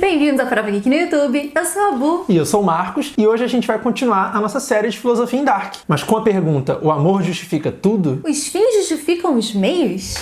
Bem-vindos ao Prova Geek no YouTube, eu sou a Bu. E eu sou o Marcos, e hoje a gente vai continuar a nossa série de filosofia em Dark. Mas com a pergunta, o amor justifica tudo? Os fins justificam os meios?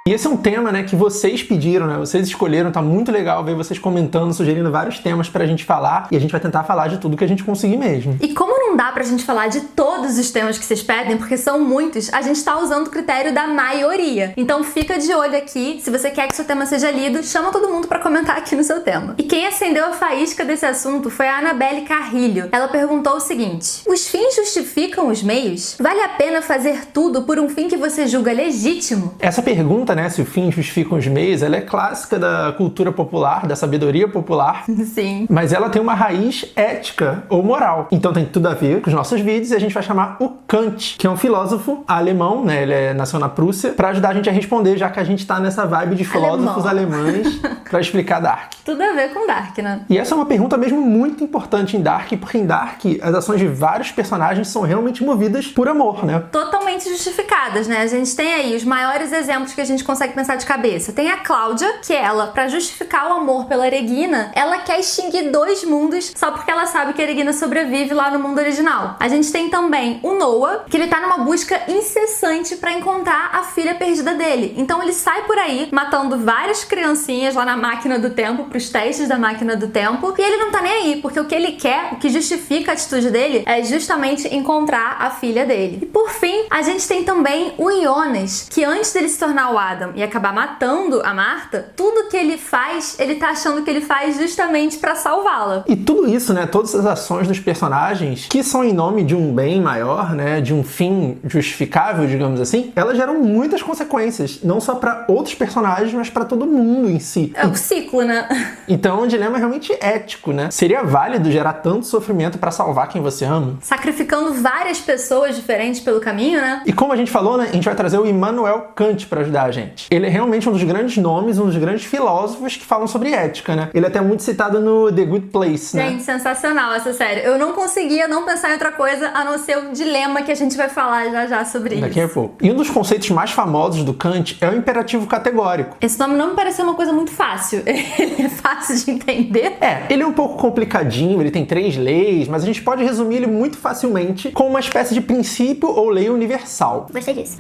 E esse é um tema, né, que vocês pediram, né? Vocês escolheram, tá muito legal ver vocês comentando, sugerindo vários temas pra gente falar, e a gente vai tentar falar de tudo que a gente conseguir mesmo. E como não dá pra gente falar de todos os temas que vocês pedem, porque são muitos, a gente tá usando o critério da maioria. Então fica de olho aqui, se você quer que seu tema seja lido, chama todo mundo pra comentar aqui no seu tema. E quem acendeu a faísca desse assunto foi a Anabelle Carrilho. Ela perguntou o seguinte: os fins justificam os meios? Vale a pena fazer tudo por um fim que você julga legítimo? Essa pergunta, né, se o fim justifica os meios, ela é clássica da cultura popular, da sabedoria popular. Sim. Mas ela tem uma raiz ética ou moral. Então tem tudo a ver com os nossos vídeos e a gente vai chamar o Kant, que é um filósofo alemão, né? Ele nasceu na Prússia, pra ajudar a gente a responder, já que a gente tá nessa vibe de filósofos alemães pra explicar Dark. Tudo a ver com Dark, né? E essa é uma pergunta mesmo muito importante em Dark, porque em Dark as ações de vários personagens são realmente movidas por amor, né? Totalmente justificadas, né? A gente tem aí os maiores exemplos que a gente consegue pensar de cabeça. Tem a Cláudia, que ela, pra justificar o amor pela Regina, ela quer extinguir 2 mundos só porque ela sabe que a Regina sobrevive lá no mundo original. A gente tem também o Noah, que ele tá numa busca incessante pra encontrar a filha perdida dele. Então ele sai por aí matando várias criancinhas lá na máquina do tempo, pros testes da máquina do tempo, e ele não tá nem aí, porque o que ele quer, o que justifica a atitude dele, é justamente encontrar a filha dele. E por fim, a gente tem também o Jonas, que antes dele se tornar o Adam e acabar matando a Marta, tudo que ele faz, ele tá achando que ele faz justamente pra salvá-la. E tudo isso, né, todas as ações dos personagens, que são em nome de um bem maior, né, de um fim justificável, digamos assim, elas geram muitas consequências, não só pra outros personagens, mas pra todo mundo em si. É o ciclo, né? Então é um dilema realmente ético, né? Seria válido gerar tanto sofrimento pra salvar quem você ama? Sacrificando várias pessoas diferentes pelo caminho, né? E como a gente falou, né, a gente vai trazer o Immanuel Kant pra ajudar a gente. Ele é realmente um dos grandes nomes, um dos grandes filósofos que falam sobre ética, né? Ele é até muito citado no The Good Place, né? Gente, sensacional essa série. Eu não conseguia não pensar em outra coisa a não ser o dilema que a gente vai falar já sobre Daqui a pouco. E um dos conceitos mais famosos do Kant é o imperativo categórico. Esse nome não me pareceu uma coisa muito fácil. Ele é fácil de entender. Ele é um pouco complicadinho, ele tem 3 leis, mas a gente pode resumir ele muito facilmente como uma espécie de princípio ou lei universal. Gostei disso.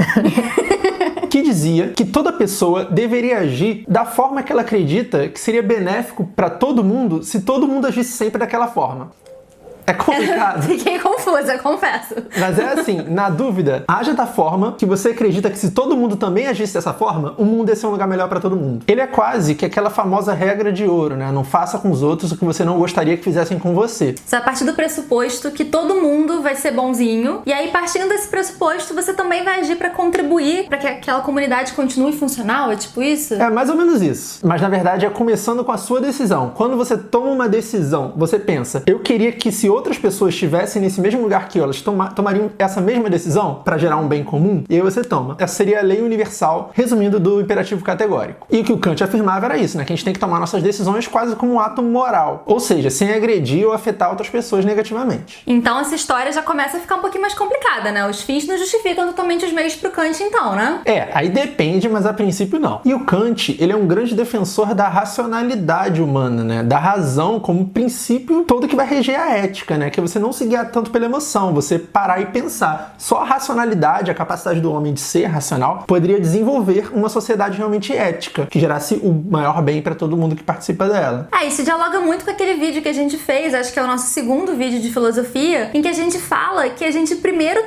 Que dizia que toda pessoa deveria agir da forma que ela acredita que seria benéfico para todo mundo se todo mundo agisse sempre daquela forma. É complicado. Fiquei confusa, confesso. Mas é assim, na dúvida, haja da forma que você acredita que se todo mundo também agisse dessa forma, o mundo ia ser um lugar melhor pra todo mundo. Ele é quase que aquela famosa regra de ouro, né? Não faça com os outros o que você não gostaria que fizessem com você. Isso é a partir do pressuposto que todo mundo vai ser bonzinho, e aí partindo desse pressuposto, você também vai agir pra contribuir pra que aquela comunidade continue funcional, é tipo isso? É mais ou menos isso. Mas na verdade é começando com a sua decisão. Quando você toma uma decisão, você pensa, eu queria que se outras pessoas estivessem nesse mesmo lugar que eu, elas tomariam essa mesma decisão para gerar um bem comum, e aí você toma. Essa seria a lei universal, resumindo, do imperativo categórico. E o que o Kant afirmava era isso, né? Que a gente tem que tomar nossas decisões quase como um ato moral, ou seja, sem agredir ou afetar outras pessoas negativamente. Então essa história já começa a ficar um pouquinho mais complicada, né? Os fins não justificam totalmente os meios pro Kant, então, né? Aí depende, mas a princípio não. E o Kant, ele é um grande defensor da racionalidade humana, né? Da razão como princípio todo que vai reger a ética, né? Que é você não se guiar tanto pela emoção, você parar e pensar. Só a racionalidade, a capacidade do homem de ser racional, poderia desenvolver uma sociedade realmente ética, que gerasse o maior bem para todo mundo que participa dela. Isso dialoga muito com aquele vídeo que a gente fez, acho que é o nosso segundo vídeo de filosofia, em que a gente fala que a gente primeiro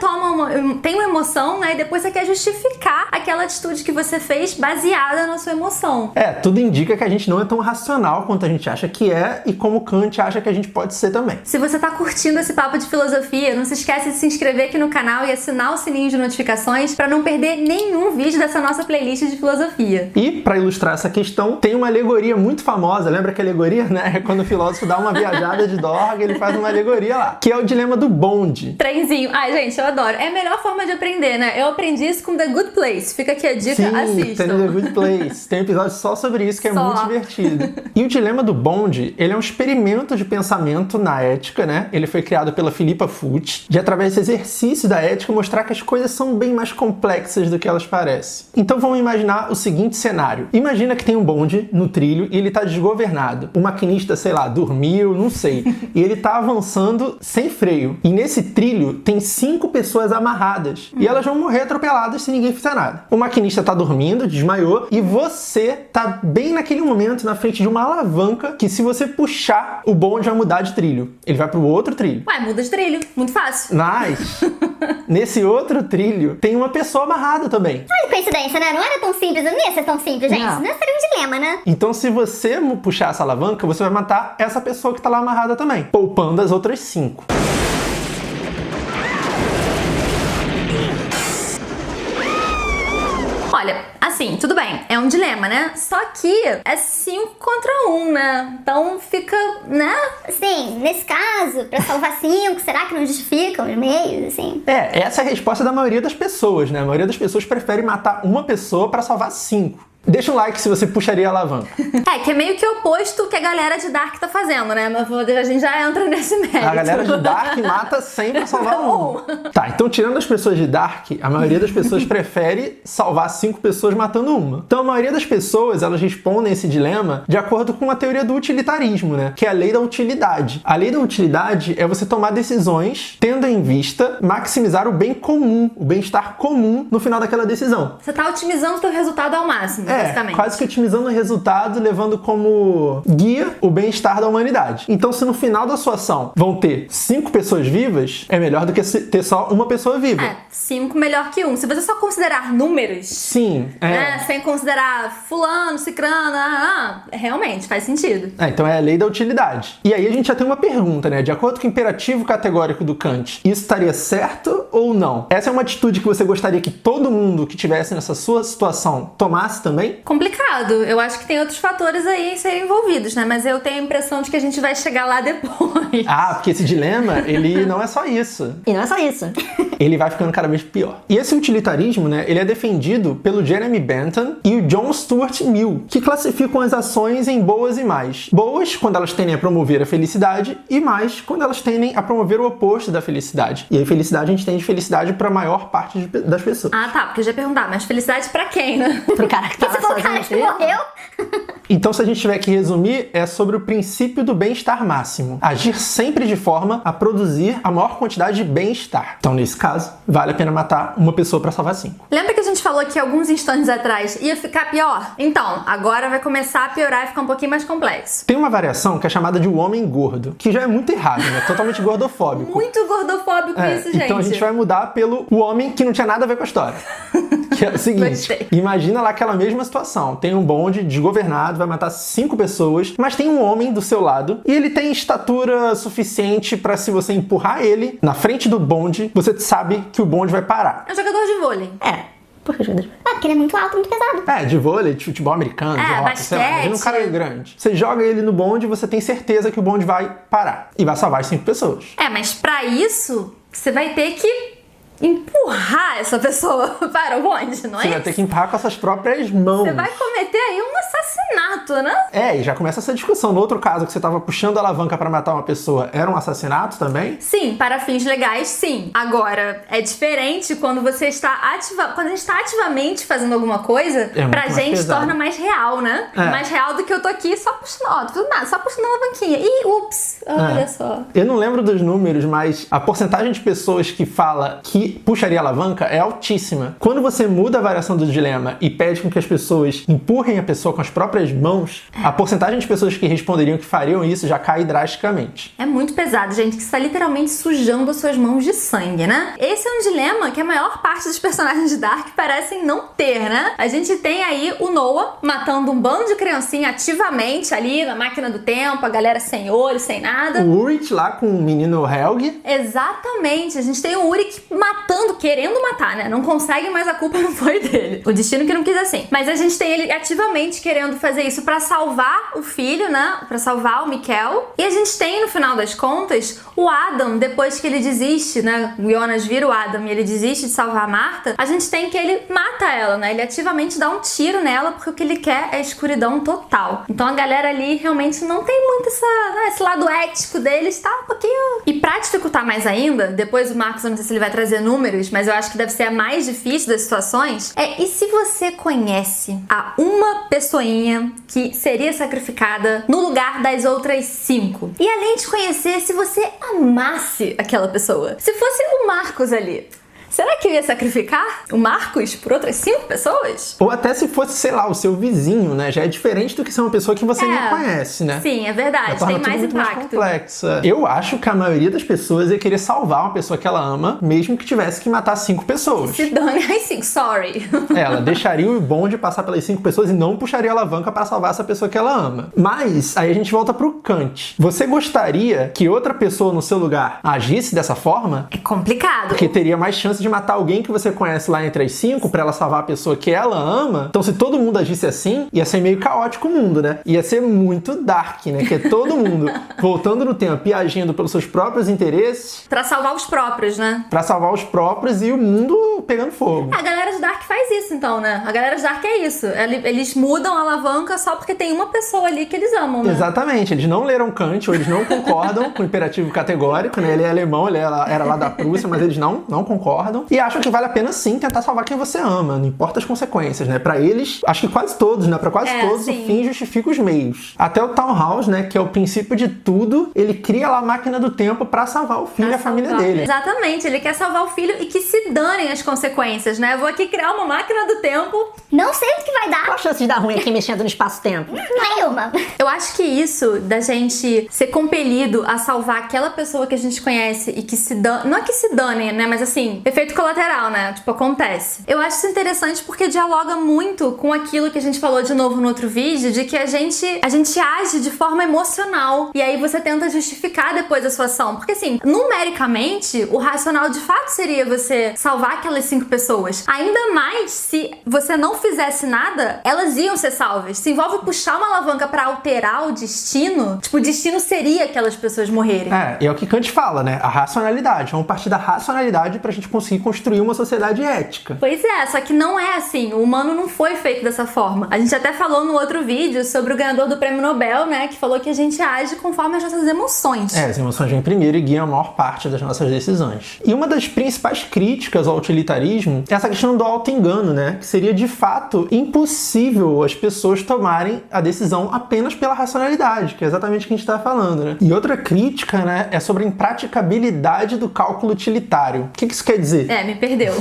tem uma emoção, né? E depois você quer justificar aquela atitude que você fez baseada na sua emoção. Tudo indica que a gente não é tão racional quanto a gente acha que é, e como Kant acha que a gente pode ser também. Se você tá curtindo esse papo de filosofia, não se esquece de se inscrever aqui no canal e assinar o sininho de notificações para não perder nenhum vídeo dessa nossa playlist de filosofia. E para ilustrar essa questão, tem uma alegoria muito famosa, lembra que a alegoria, né? Quando o filósofo dá uma viajada de dorga, ele faz uma alegoria lá, que é o dilema do bonde. Trenzinho. Ai, gente, eu adoro. É a melhor forma de aprender, né? Eu aprendi isso com The Good Place. Fica aqui a dica, assistam. Tem The Good Place. Tem um episódio só sobre isso, que é muito divertido. E o dilema do bonde, ele é um experimento de pensamento na ética, né? né? Ele foi criado pela Philippa Foot, de através desse exercício da ética mostrar que as coisas são bem mais complexas do que elas parecem. Então vamos imaginar o seguinte cenário. Imagina que tem um bonde no trilho e ele tá desgovernado. O maquinista, sei lá, dormiu, não sei. E ele tá avançando sem freio. E nesse trilho tem 5 pessoas amarradas. E elas vão morrer atropeladas se ninguém fizer nada. O maquinista tá dormindo, desmaiou, e você tá bem naquele momento na frente de uma alavanca que se você puxar, o bonde vai mudar de trilho. Ele vai pro outro trilho. Ué, muda de trilho. Muito fácil. Mas, nesse outro trilho, tem uma pessoa amarrada também. Olha que coincidência, né? Não era tão simples, não ia ser tão simples, gente. Não seria um dilema, né? Então, se você puxar essa alavanca, você vai matar essa pessoa que tá lá amarrada também, poupando as outras 5. Olha, assim, tudo bem, é um dilema, né? Só que é 5 contra 1, né? Então fica, né? Assim, nesse caso, pra salvar 5, será que não justifica os meios, assim? Essa é a resposta da maioria das pessoas, né? A maioria das pessoas prefere matar uma pessoa pra salvar 5. Deixa um like se você puxaria a alavanca. Que é meio que o oposto que a galera de Dark tá fazendo, né? Mas a gente já entra nesse mérito. A galera de Dark mata 100 pra salvar um. Tá, então tirando as pessoas de Dark, a maioria das pessoas prefere salvar 5 pessoas matando uma. Então a maioria das pessoas, elas respondem esse dilema de acordo com a teoria do utilitarismo, né? Que é a lei da utilidade. A lei da utilidade é você tomar decisões tendo em vista maximizar o bem comum, o bem-estar comum no final daquela decisão. Você tá otimizando o teu resultado ao máximo. Quase que otimizando o resultado, levando como guia o bem-estar da humanidade. Então, se no final da sua ação vão ter 5 pessoas vivas, é melhor do que ter só uma pessoa viva. 5 melhor que 1. Se você só considerar números, sim, sem considerar fulano, cicrano, realmente faz sentido. Então é a lei da utilidade. E aí a gente já tem uma pergunta, né? De acordo com o imperativo categórico do Kant, isso estaria certo ou não? Essa é uma atitude que você gostaria que todo mundo que estivesse nessa sua situação tomasse também? Complicado. Eu acho que tem outros fatores aí em serem envolvidos, né? Mas eu tenho a impressão de que a gente vai chegar lá depois. Porque esse dilema, ele não é só isso. E não é só isso. Ele vai ficando cada vez pior. E esse utilitarismo, né, ele é defendido pelo Jeremy Bentham e o John Stuart Mill, que classificam as ações em boas e más. Boas quando elas tendem a promover a felicidade e más quando elas tendem a promover o oposto da felicidade. E aí felicidade, a gente tem de felicidade para a maior parte das pessoas. Porque eu já ia perguntar, mas felicidade pra quem, né? Pro cara que tá o cara que morreu? Então, se a gente tiver que resumir, é sobre o princípio do bem-estar máximo. Agir sempre de forma a produzir a maior quantidade de bem-estar. Então, nesse caso, vale a pena matar uma pessoa para salvar 5. Lembra que a gente falou aqui alguns instantes atrás ia ficar pior? Então, agora vai começar a piorar e ficar um pouquinho mais complexo. Tem uma variação que é chamada de o homem gordo, que já é muito errado, né? Totalmente gordofóbico. Muito gordofóbico isso, gente. Então a gente vai mudar pelo o homem que não tinha nada a ver com a história. Que é o seguinte, imagina lá aquela mesma situação. Tem um bonde desgovernado, vai matar 5 pessoas, mas tem um homem do seu lado e ele tem estatura suficiente pra, se você empurrar ele na frente do bonde, você sabe que o bonde vai parar. É um jogador de vôlei. Por que jogador de vôlei? Porque ele é muito alto, muito pesado. De vôlei, de futebol americano, de hockey, sei lá. Imagina um cara grande. Você joga ele no bonde e você tem certeza que o bonde vai parar. E vai salvar as 5 pessoas. Mas pra isso, você vai ter que empurrar essa pessoa para o bonde, não é? Você vai ter que empurrar com as suas próprias mãos. Você vai cometer aí um assassinato, né? E já começa essa discussão. No outro caso que você tava puxando a alavanca para matar uma pessoa, era um assassinato também? Sim, para fins legais, sim. Agora, é diferente quando você está quando a gente está ativamente fazendo alguma coisa, pra gente torna mais real, né? Mais real do que eu tô aqui só puxando, só puxando a alavanquinha. E ups, olha só. Eu não lembro dos números, mas a porcentagem de pessoas que fala que puxaria a alavanca é altíssima. Quando você muda a variação do dilema e pede com que as pessoas empurrem a pessoa com as próprias mãos, a porcentagem de pessoas que responderiam que fariam isso já cai drasticamente. É muito pesado, gente, que está literalmente sujando as suas mãos de sangue, né? Esse é um dilema que a maior parte dos personagens de Dark parecem não ter, né? A gente tem aí o Noah matando um bando de criancinha ativamente ali na máquina do tempo, a galera sem olho, sem nada. O Urit lá com o menino Helg. Exatamente, a gente tem o Urik querendo matar, né? Não consegue, mas a culpa não foi dele. O destino que não quis assim. Mas a gente tem ele ativamente querendo fazer isso pra salvar o filho, né? Pra salvar o Miquel. E a gente tem, no final das contas, o Adam, depois que ele desiste, né? O Jonas vira o Adam e ele desiste de salvar a Marta. A gente tem que ele mata ela, né? Ele ativamente dá um tiro nela porque o que ele quer é escuridão total. Então a galera ali realmente não tem muito esse lado ético deles, tá um pouquinho... E pra dificultar mais ainda, depois o Marcos, eu não sei se ele vai trazer números, mas eu acho que deve ser a mais difícil das situações, e se você conhece a uma pessoinha que seria sacrificada no lugar das outras 5? E além de conhecer, se você amasse aquela pessoa, se fosse o Marcos ali, será que eu ia sacrificar o Marcos por outras 5 pessoas? Ou até se fosse, sei lá, o seu vizinho, né? Já é diferente do que ser uma pessoa que você nem conhece, né? Sim, é verdade. Tem mais impacto. Mais complexa. Eu acho que a maioria das pessoas ia querer salvar uma pessoa que ela ama, mesmo que tivesse que matar 5 pessoas. Se dane as 5, sorry. Ela deixaria o bonde passar pelas 5 pessoas e não puxaria a alavanca para salvar essa pessoa que ela ama. Mas, aí a gente volta pro Kant. Você gostaria que outra pessoa no seu lugar agisse dessa forma? É complicado. Porque teria mais chance de matar alguém que você conhece lá entre as 5 pra ela salvar a pessoa que ela ama. Então se todo mundo agisse assim, ia ser meio caótico o mundo, né? Ia ser muito dark, né? Que é todo mundo voltando no tempo e agindo pelos seus próprios interesses. Pra salvar os próprios, né? Pra salvar os próprios e o mundo pegando fogo. A galera de Dark faz isso então, né? A galera de Dark é isso. Eles mudam a alavanca só porque tem uma pessoa ali que eles amam, né? Exatamente. Eles não leram Kant ou eles não concordam com o imperativo categórico, né? Ele é alemão, ele era lá da Prússia, mas eles não concordam. E acham que vale a pena sim tentar salvar quem você ama, não importa as consequências, né? Pra eles, acho que quase todos, né? Pra quase todos, sim. O fim justifica os meios. Até o Tannhaus, né? Que é o princípio de tudo, ele cria lá a máquina do tempo pra salvar o filho e a família dele. Exatamente, ele quer salvar o filho e que se danem as consequências, né? Eu vou aqui criar uma máquina do tempo. Não sei o que vai dar. Qual a chance de dar ruim aqui mexendo no espaço-tempo? Nenhuma. Eu acho que isso da gente ser compelido a salvar aquela pessoa que a gente conhece e que se dane, não é que se dane, né? Mas assim, efeito colateral, né? Tipo, acontece. Eu acho isso interessante porque dialoga muito com aquilo que a gente falou de novo no outro vídeo, de que a gente age de forma emocional. E aí você tenta justificar depois a sua ação. Porque assim, numericamente, o racional de fato seria você salvar aquelas 5 pessoas. Ainda mais se você não fizesse nada, elas iam ser salvas. Se envolve puxar uma alavanca pra alterar o destino, tipo, o destino seria aquelas pessoas morrerem. E é o que Kant fala, né? A racionalidade. Vamos partir da racionalidade pra gente conseguir construir uma sociedade ética. Pois é, só que não é assim. O humano não foi feito dessa forma. A gente até falou no outro vídeo sobre o ganhador do prêmio Nobel, né? Que falou que a gente age conforme as nossas emoções. As emoções vêm primeiro e guiam a maior parte das nossas decisões. E uma das principais críticas ao utilitarismo é essa questão do auto-engano, né? Que seria de fato impossível as pessoas tomarem a decisão apenas pela racionalidade, que é exatamente o que a gente está falando, né? E outra crítica, né, é sobre a impraticabilidade do cálculo utilitário. O que isso quer dizer? Me perdeu.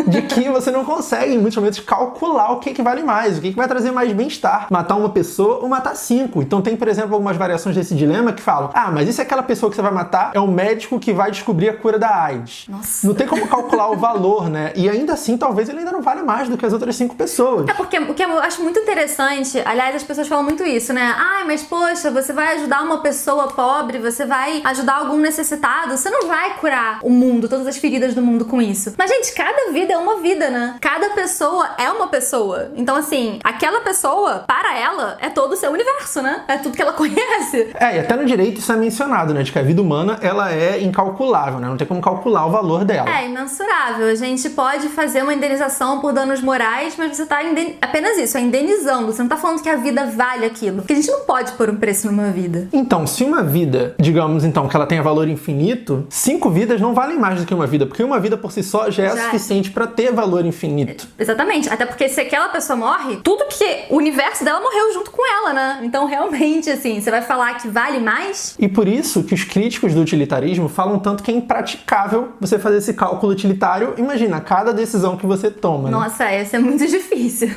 De que você não consegue, em muitos momentos, calcular o que vale mais, o que vai trazer mais bem-estar. Matar uma pessoa ou matar 5. Então tem, por exemplo, algumas variações desse dilema que falam: mas e se aquela pessoa que você vai matar é um médico que vai descobrir a cura da AIDS? Nossa. Não tem como calcular o valor, né? E ainda assim, talvez ele ainda não valha mais do que as outras 5 pessoas. Porque o que eu acho muito interessante, aliás, as pessoas falam muito isso, né? Mas poxa, você vai ajudar uma pessoa pobre, você vai ajudar algum necessitado, você não vai curar o mundo, todas as feridas do mundo com isso. Mas, gente, cada vida é uma vida, né? Cada pessoa é uma pessoa. Então, assim, aquela pessoa, para ela, é todo o seu universo, né? É tudo que ela conhece. E até no direito isso é mencionado, né? De que a vida humana, ela é incalculável, né? Não tem como calcular o valor dela. É imensurável. A gente pode fazer uma indenização por danos morais, mas você tá apenas isso, indenizando. Você não tá falando que a vida vale aquilo. Porque a gente não pode pôr um preço numa vida. Então, se uma vida, digamos então, que ela tenha valor infinito, 5 vidas não valem mais do que uma vida, porque uma vida por si só já é suficiente pra ter valor infinito. Exatamente. Até porque se aquela pessoa morre, tudo que o universo dela morreu junto com ela, né? Então, realmente, assim, você vai falar que vale mais? E por isso que os críticos do utilitarismo falam tanto que é impraticável você fazer esse cálculo utilitário. Imagina, cada decisão que você toma. Nossa, essa é muito difícil.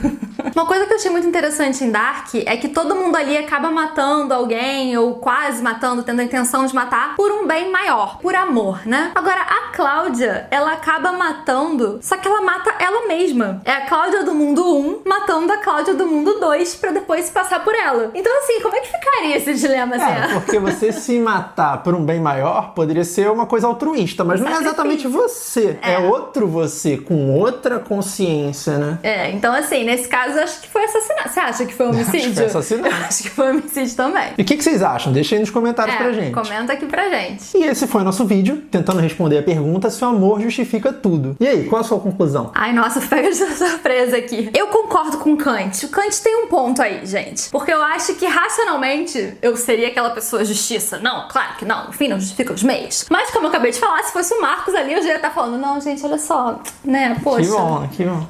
Uma coisa que eu achei muito interessante em Dark é que todo mundo ali acaba matando alguém, ou quase matando, tendo a intenção de matar, por um bem maior, por amor, né? Agora, a Cláudia, ela ela acaba matando, só que ela mata ela mesma. É a Cláudia do mundo 1 matando a Cláudia do mundo 2 pra depois se passar por ela. Então, assim, como é que ficaria esse dilema, assim? Porque você se matar por um bem maior poderia ser uma coisa altruísta, mas não é exatamente você. É outro você, com outra consciência, né? Então assim, nesse caso eu acho que foi assassinato. Você acha que foi homicídio? Acho que foi assassinato. Acho que foi homicídio também. E o que vocês acham? Deixa aí nos comentários pra gente. Comenta aqui pra gente. E esse foi o nosso vídeo, tentando responder a pergunta se o amor justifica tudo. E aí, qual a sua conclusão? Ai, nossa, pega de surpresa aqui. Eu concordo com o Kant. O Kant tem um ponto aí, gente. Porque eu acho que racionalmente eu seria aquela pessoa justiça. Não, claro que não. No fim, não justifica os meios. Mas como eu acabei de falar, se fosse o Marcos ali, eu já ia estar falando, não, gente, olha só, né, poxa. Que bom, que bom.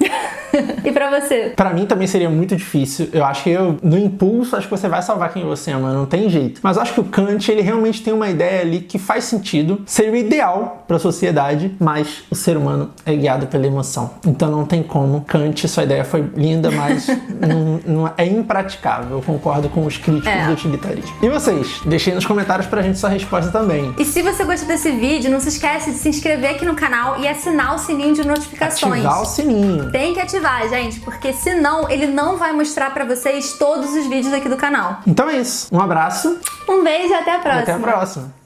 E pra você? Pra mim também seria muito difícil. Eu acho que no impulso, acho que você vai salvar quem você ama, não tem jeito. Mas eu acho que o Kant, ele realmente tem uma ideia ali que faz sentido, seria o ideal pra sociedade, mas o ser humano é guiado pela emoção. Então não tem como. Kant, sua ideia foi linda, mas não é impraticável. Eu concordo com os críticos do utilitarismo. E vocês? Deixem nos comentários pra gente sua resposta também. E se você gostou desse vídeo, não se esquece de se inscrever aqui no canal e assinar o sininho de notificações. Ativar o sininho. Tem que ativar, gente, porque senão ele não vai mostrar pra vocês todos os vídeos aqui do canal. Então é isso. Um abraço. Um beijo e até a próxima. E até a próxima.